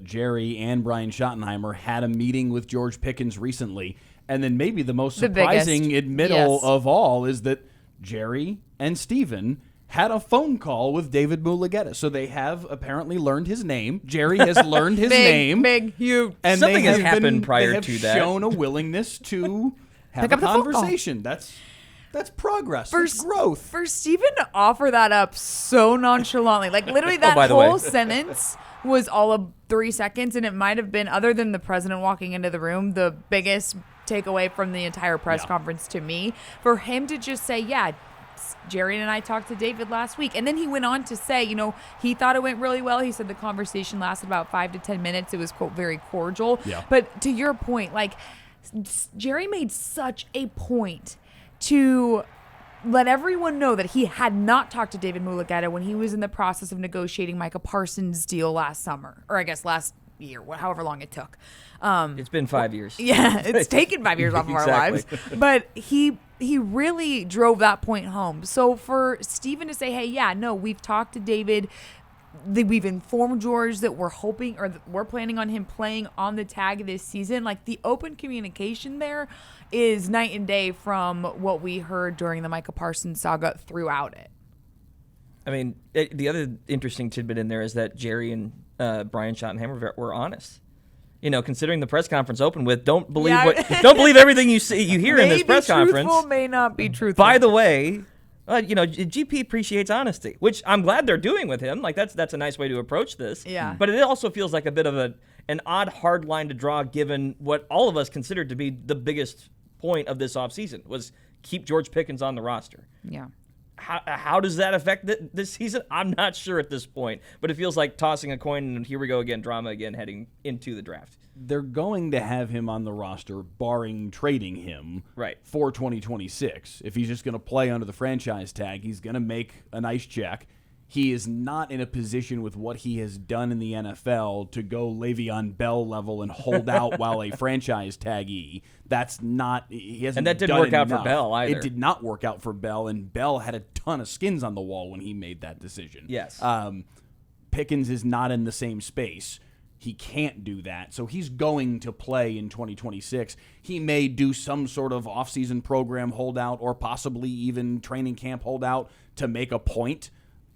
that Jerry and Brian Schottenheimer had a meeting with George Pickens recently. And then maybe the most surprising admittal of all is that Jerry and Steven had a phone call with David Mulugeta. So they have apparently learned his name. Jerry has learned his name. Big, huge. And something has happened prior they have to that. shown a willingness to have a conversation. That's progress. That's growth. For Steven to offer that up so nonchalantly, like literally that whole sentence was all of 3 seconds, and it might have been, other than the president walking into the room, the biggest takeaway from the entire press conference to me. For him to just say, Jerry and I talked to David last week. And then he went on to say, he thought it went really well. He said the conversation lasted about 5 to 10 minutes. It was, quote, very cordial. Yeah. But to your point, Jerry made such a point to let everyone know that he had not talked to David Mulugeta when he was in the process of negotiating Micah Parsons' deal last summer, or I guess last year, however long it took. It's been 5 years. Yeah, it's taken 5 years off of our lives. But he really drove that point home. So for Steven to say, hey, we've talked to David. We've informed George that we're hoping, or we're planning on him playing on the tag this season. Like, the open communication there is night and day from what we heard during the Micah Parsons saga throughout it. I mean, the other interesting tidbit in there is that Jerry and Brian Schottenheimer were honest. Considering the press conference opened with don't believe everything you hear in this press conference. Truthful, may not be truthful. By the way, GP appreciates honesty, which I'm glad they're doing with him. Like that's a nice way to approach this. Yeah. But it also feels like a bit of an odd hard line to draw, given what all of us considered to be the biggest point of this offseason was keep George Pickens on the roster. Yeah. How does that affect this season? I'm not sure at this point, but it feels like tossing a coin, and here we go again, drama again, heading into the draft. They're going to have him on the roster, barring trading him for 2026. If he's just going to play under the franchise tag, he's going to make a nice check. He is not in a position with what he has done in the NFL to go Le'Veon Bell level and hold out while a franchise taggee. That's not. He hasn't. And that didn't work out for Bell either. It did not work out for Bell, and Bell had a ton of skins on the wall when he made that decision. Yes. Pickens is not in the same space. He can't do that. So he's going to play in 2026. He may do some sort of offseason program holdout or possibly even training camp holdout to make a point.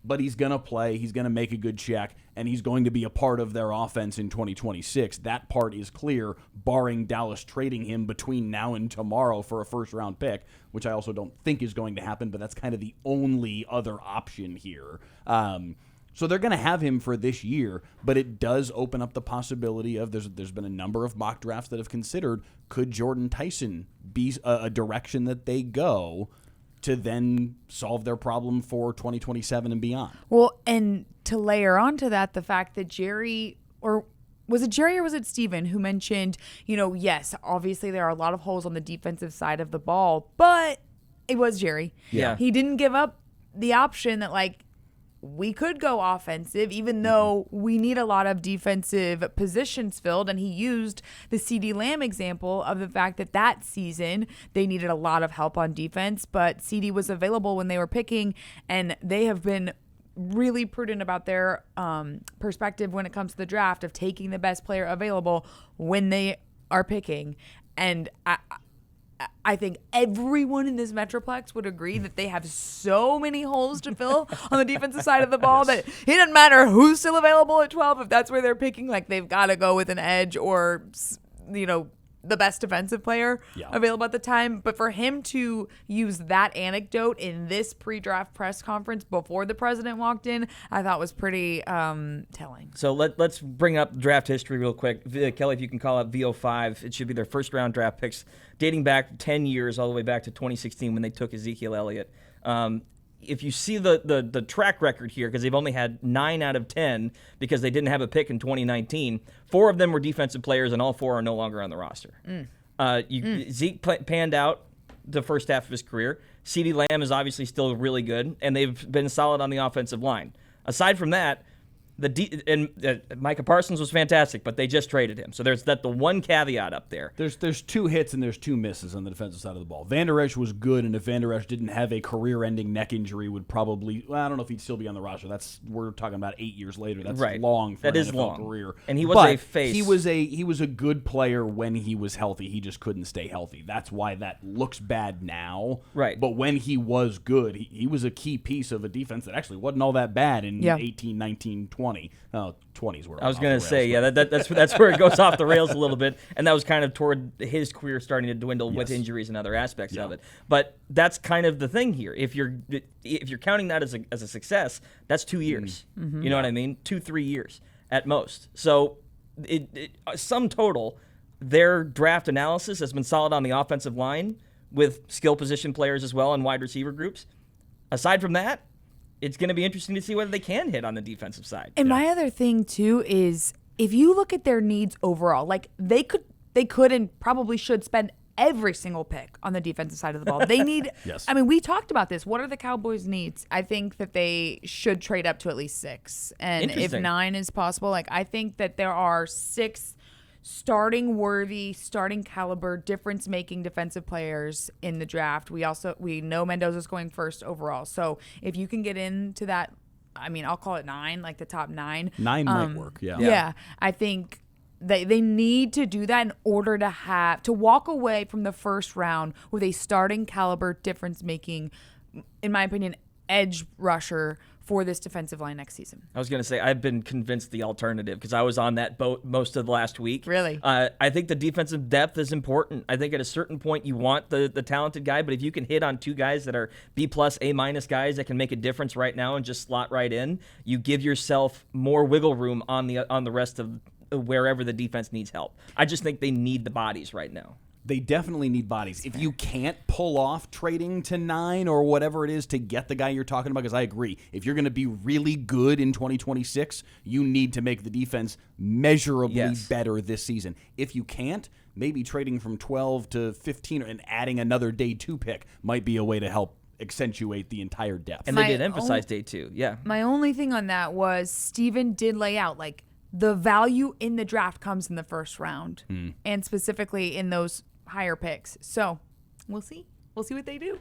But he's going to play, he's going to make a good check, and he's going to be a part of their offense in 2026. That part is clear, barring Dallas trading him between now and tomorrow for a first-round pick, which I also don't think is going to happen, but that's kind of the only other option here. So they're going to have him for this year, but it does open up the possibility of there's been a number of mock drafts that have considered, could Jordan Tyson be a direction that they go to then solve their problem for 2027 and beyond? Well, and to layer onto that, the fact that Jerry, or was it Jerry or was it Steven who mentioned, yes, obviously there are a lot of holes on the defensive side of the ball, but it was Jerry. Yeah. He didn't give up the option that, we could go offensive, even though we need a lot of defensive positions filled. And he used the CeeDee Lamb example of the fact that season they needed a lot of help on defense, but CeeDee was available when they were picking, and they have been really prudent about their perspective when it comes to the draft of taking the best player available when they are picking. And I think everyone in this Metroplex would agree that they have so many holes to fill on the defensive side of the ball that it doesn't matter who's still available at 12. If that's where they're picking, they've got to go with an edge or, the best defensive player available at the time. But for him to use that anecdote in this pre-draft press conference before the president walked in, I thought was pretty telling. So let's bring up draft history real quick. Kelly, if you can call up VO5, it should be their first-round draft picks dating back 10 years, all the way back to 2016 when they took Ezekiel Elliott. If you see the track record here, because they've only had 9 out of 10 because they didn't have a pick in 2019, 4 of them were defensive players, and all 4 are no longer on the roster. Zeke panned out the first half of his career. CeeDee Lamb is obviously still really good, and they've been solid on the offensive line. Aside from that, Micah Parsons was fantastic, but they just traded him. So there's the one caveat up there. There's 2 hits and there's 2 misses on the defensive side of the ball. Van Der Esch was good, and if Van Der Esch didn't have a career-ending neck injury, would probably, I don't know if he'd still be on the roster. We're talking about 8 years later. That's right. long for that an is NFL long. career. And he was but a face. He was a good player when he was healthy. He just couldn't stay healthy. That's why that looks bad now. Right. But when he was good, he was a key piece of a defense that actually wasn't all that bad in 18, 19, 20. 20s were. I was going to say, that's where it goes off the rails a little bit, and that was kind of toward his career starting to dwindle with injuries and other aspects of it. But that's kind of the thing here. If you're counting that as a success, that's 2 years. Mm-hmm. You know what I mean? 2-3 years at most. So, sum total, their draft analysis has been solid on the offensive line with skill position players as well and wide receiver groups. Aside from that, it's going to be interesting to see whether they can hit on the defensive side. And my other thing too is if you look at their needs overall, like they could and probably should spend every single pick on the defensive side of the ball. They need Yes. I mean, we talked about this. What are the Cowboys' needs? I think that they should trade up to at least 6. And if 9 is possible, like I think that there are 6 starting worthy, starting caliber, difference making defensive players in the draft. We know Mendoza's going first overall. So if you can get into that, I mean, I'll call it 9, like the top 9. 9 might work, yeah. Yeah. I think they need to do that in order to walk away from the first round with a starting caliber, difference making, in my opinion, edge rusher for this defensive line next season. I was going to say, I've been convinced the alternative because I was on that boat most of the last week. Really? I think the defensive depth is important. I think at a certain point you want the talented guy, but if you can hit on 2 guys that are B+, A- guys that can make a difference right now and just slot right in, you give yourself more wiggle room on the rest of wherever the defense needs help. I just think they need the bodies right now. They definitely need bodies. If you can't pull off trading to 9 or whatever it is to get the guy you're talking about, because I agree, if you're going to be really good in 2026, you need to make the defense measurably better this season. If you can't, maybe trading from 12 to 15 and adding another day 2 pick might be a way to help accentuate the entire depth. And they did emphasize day 2, yeah. My only thing on that was Steven did lay out, like, the value in the draft comes in the first round, and specifically in those higher picks. So we'll see. We'll see what they do.